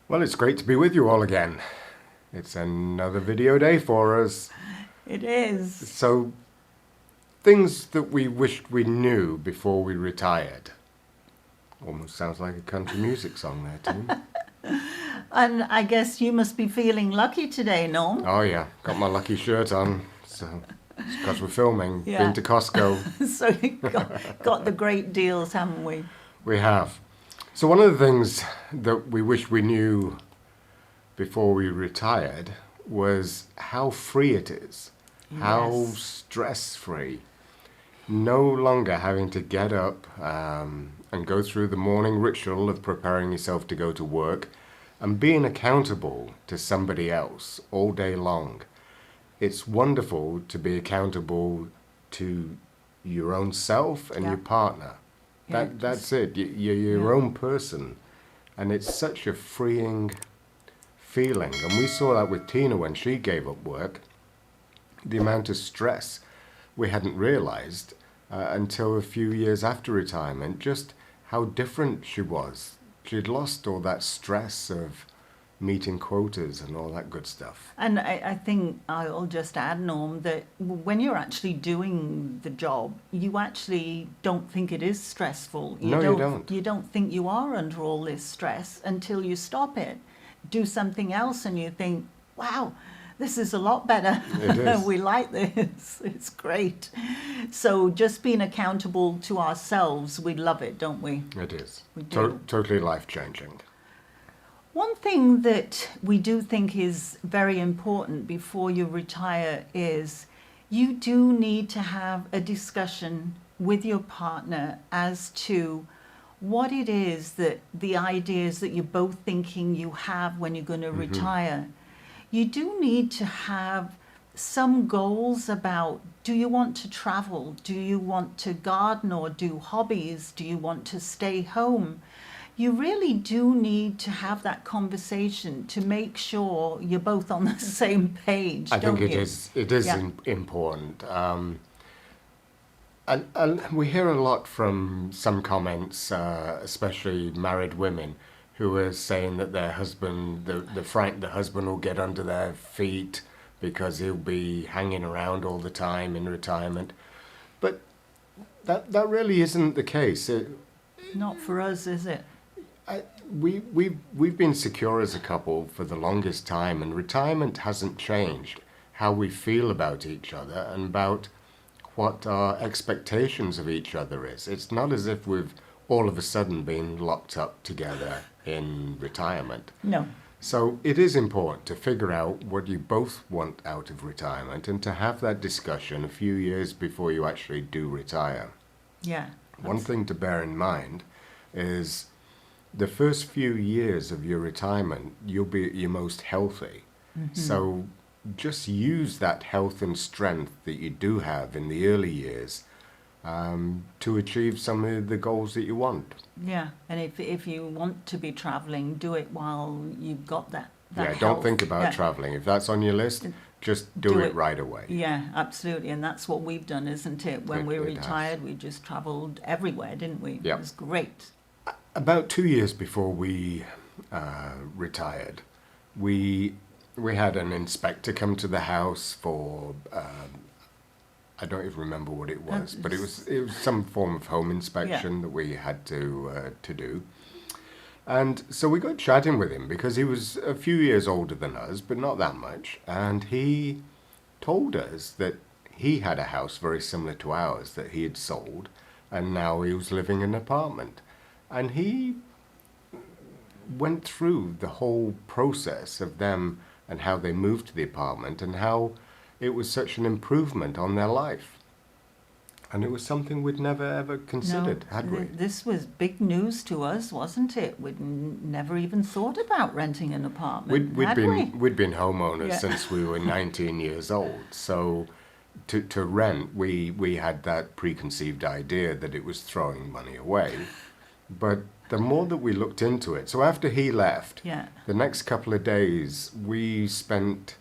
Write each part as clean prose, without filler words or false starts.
Well, it's great to be with you all again. It's another video day for us. It is. So, things that we wished we knew before we retired. Almost sounds like a country music song there, Tim. And I guess you must be feeling lucky today, no? Oh yeah, got my lucky shirt on. So, it's because we're filming. Yeah. Been to Costco. So you got the great deals, haven't we? We have. So one of the things that we wish we knew before we retired was how free it is. How Yes. stress-free. No longer having to get up and go through the morning ritual of preparing yourself to go to work and being accountable to somebody else all day long. It's wonderful to be accountable to your own self and Yeah. your partner. Yeah, That's it. You're your yeah. own person. And it's such a freeing feeling. And we saw that with Tina when she gave up work. The amount of stress we hadn't realized until a few years after retirement, just how different she was. She'd lost all that stress of meeting quotas and all that good stuff. And I think I'll just add, Norm, that when you're actually doing the job, you actually don't think it is stressful. No, you don't. You don't think you are under all this stress until you stop it, do something else, and you think, wow, this is a lot better. It is. We like this. It's great. So just being accountable to ourselves, we love it, don't we? It is. We do. Totally life-changing. One thing that we do think is very important before you retire is you do need to have a discussion with your partner as to what it is that the ideas that you're both thinking you have when you're going to retire. You do need to have some goals about, do you want to travel? Do you want to garden or do hobbies? Do you want to stay home? You really do need to have that conversation to make sure you're both on the same page, I don't think you? it is Yeah. important. And we hear a lot from some comments, especially married women, who are saying that their husband, the frightened the husband will get under their feet because he'll be hanging around all the time in retirement. But that really isn't the case. Not for us, is it? We've been secure as a couple for the longest time, and retirement hasn't changed how we feel about each other and about what our expectations of each other is. It's not as if we've all of a sudden been locked up together in retirement. No. So it is important to figure out what you both want out of retirement and to have that discussion a few years before you actually do retire. Yeah. One thing to bear in mind is the first few years of your retirement, you'll be at your most healthy. So just use that health and strength that you do have in the early years to achieve some of the goals that you want. Yeah. And if you want to be traveling, do it while you've got that Yeah, health. don't think about Yeah. traveling. If that's on your list, just do it right away. Yeah, absolutely. And that's what we've done, isn't it? When we It has. retired, we just travelled everywhere, didn't we? Yep. It was great. About 2 years before we retired, we had an inspector come to the house for I don't even remember what it was, but it was some form of home inspection that we had to do. And so we got chatting with him because he was a few years older than us, but not that much. And he told us that he had a house very similar to ours that he had sold, and now he was living in an apartment. And he went through the whole process of them and how they moved to the apartment and how it was such an improvement on their life. And it was something we'd never ever considered, had we? This was big news to us, wasn't it? We'd never even thought about renting an apartment, We'd had we? been homeowners Yeah. since we were 19 years old. So to rent, we had that preconceived idea that it was throwing money away. But the more that we looked into it, so after he left, Yeah. the next couple of days, we spent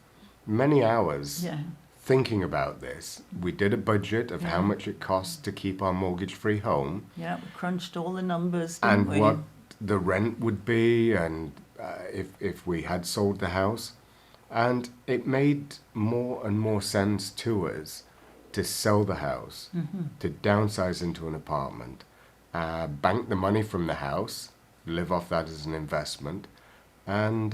many hours Yeah. thinking about this. We did a budget of how Yeah. much it costs to keep our mortgage-free home Yeah, we crunched all the numbers, didn't and we? what the rent would be and if we had sold the house. And it made more and more sense to us to sell the house, to downsize into an apartment, bank the money from the house, live off that as an investment, and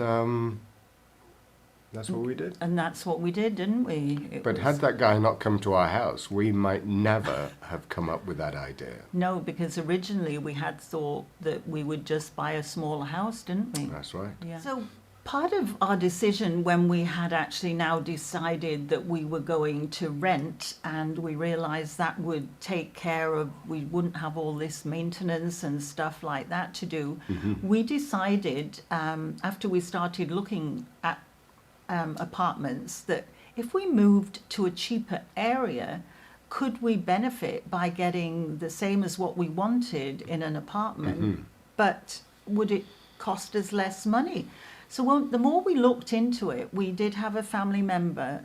that's what we did. And that's what we did, didn't we? But had that guy not come to our house, we might never have come up with that idea. No, because originally we had thought that we would just buy a small house, didn't we? That's right. Yeah. So part of our decision when we had actually now decided that we were going to rent, and we realized that would take care of, we wouldn't have all this maintenance and stuff like that to do, we decided after we started looking at apartments that if we moved to a cheaper area, could we benefit by getting the same as what we wanted in an apartment, but would it cost us less money? So the more we looked into it, we did have a family member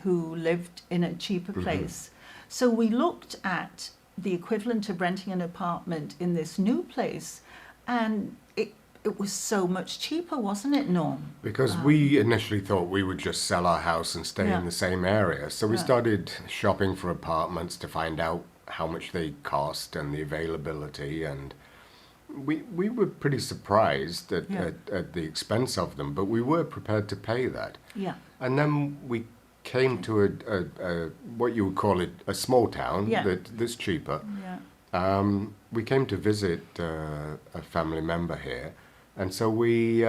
who lived in a cheaper place. So we looked at the equivalent of renting an apartment in this new place, and it was so much cheaper, wasn't it, Norm? Because we initially thought we would just sell our house and stay in the same area. So we started shopping for apartments to find out how much they cost and the availability. And we were pretty surprised at the expense of them, but we were prepared to pay that. Yeah. And then we came to a what you would call it, a small town that's cheaper. Yeah. We came to visit a family member here, and so we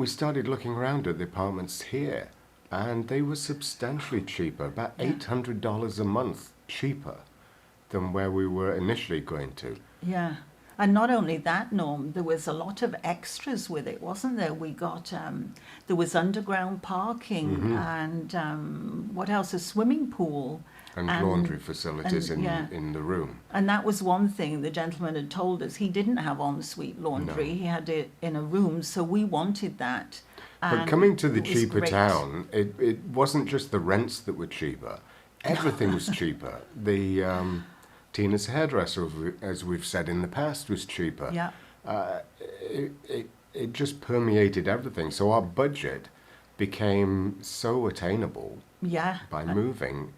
started looking around at the apartments here, and they were substantially cheaper, about $800 a month cheaper than where we were initially going to. Yeah. And not only that, Norm, there was a lot of extras with it, wasn't there? We got, there was underground parking and what else? A swimming pool. And laundry facilities in the room. And that was one thing the gentleman had told us. He didn't have ensuite laundry. No. He had it in a room, so we wanted that. But coming to the cheaper town, it wasn't just the rents that were cheaper. Everything was cheaper. The Tina's hairdresser, as we've said in the past, was cheaper. Yeah. It just permeated everything. So our budget became so attainable by moving.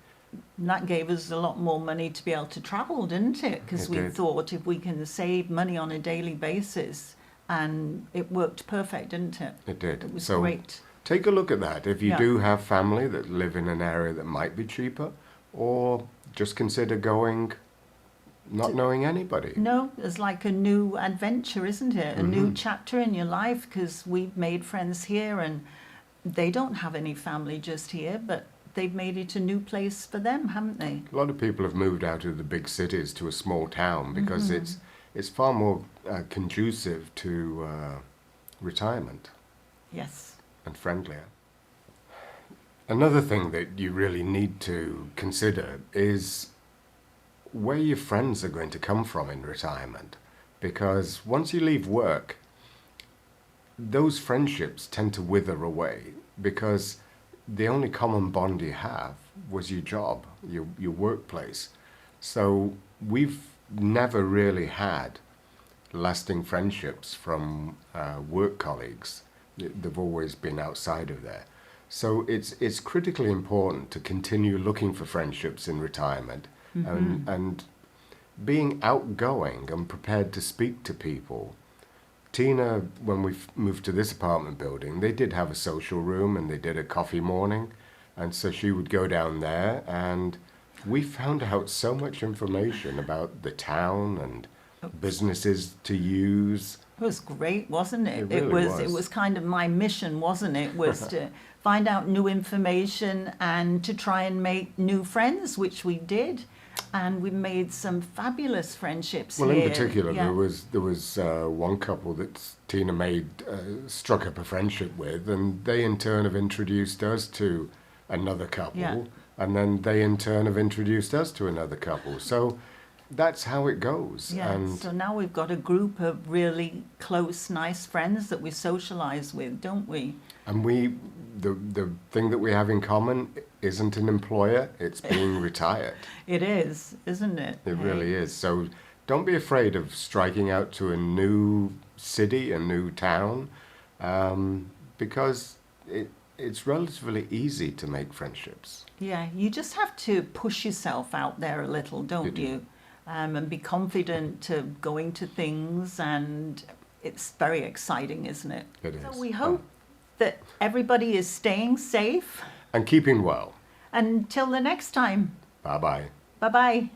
And that gave us a lot more money to be able to travel, didn't it? Because we thought if we can save money on a daily basis, and it worked perfect, didn't it? It did. It was great. Take a look at that. If you do have family that live in an area that might be cheaper, or just consider going not knowing anybody. No, it's like a new adventure, isn't it? A new chapter in your life, because we've made friends here and they don't have any family just here, but they've made it a new place for them, haven't they? A lot of people have moved out of the big cities to a small town because it's far more conducive to retirement. Yes. And friendlier. Another thing that you really need to consider is where your friends are going to come from in retirement. Because once you leave work, those friendships tend to wither away because the only common bond you have was your job, your workplace. So we've never really had lasting friendships from work colleagues. They've always been outside of there. So it's critically important to continue looking for friendships in retirement and being outgoing and prepared to speak to people. Tina, when we moved to this apartment building, they did have a social room and they did a coffee morning. And so she would go down there and we found out so much information about the town and businesses to use. It was great, wasn't it? It really was. It was kind of my mission, wasn't it? Was to find out new information and to try and make new friends, which we did. And we made some fabulous friendships here. Well, in particular, there was one couple that Tina struck up a friendship with, and they in turn have introduced us to another couple, and then they in turn have introduced us to another couple. So that's how it goes. Yeah, and so now we've got a group of really close, nice friends that we socialise with, don't we? And the thing that we have in common isn't an employer, it's being retired. It is, isn't it? It really is. So don't be afraid of striking out to a new city, a new town, because it's relatively easy to make friendships. Yeah, you just have to push yourself out there a little, don't do. you? And be confident to going to things, and it's very exciting, isn't it? It So is. we hope that everybody is staying safe. And keeping well. Until the next time, Bye bye. bye bye.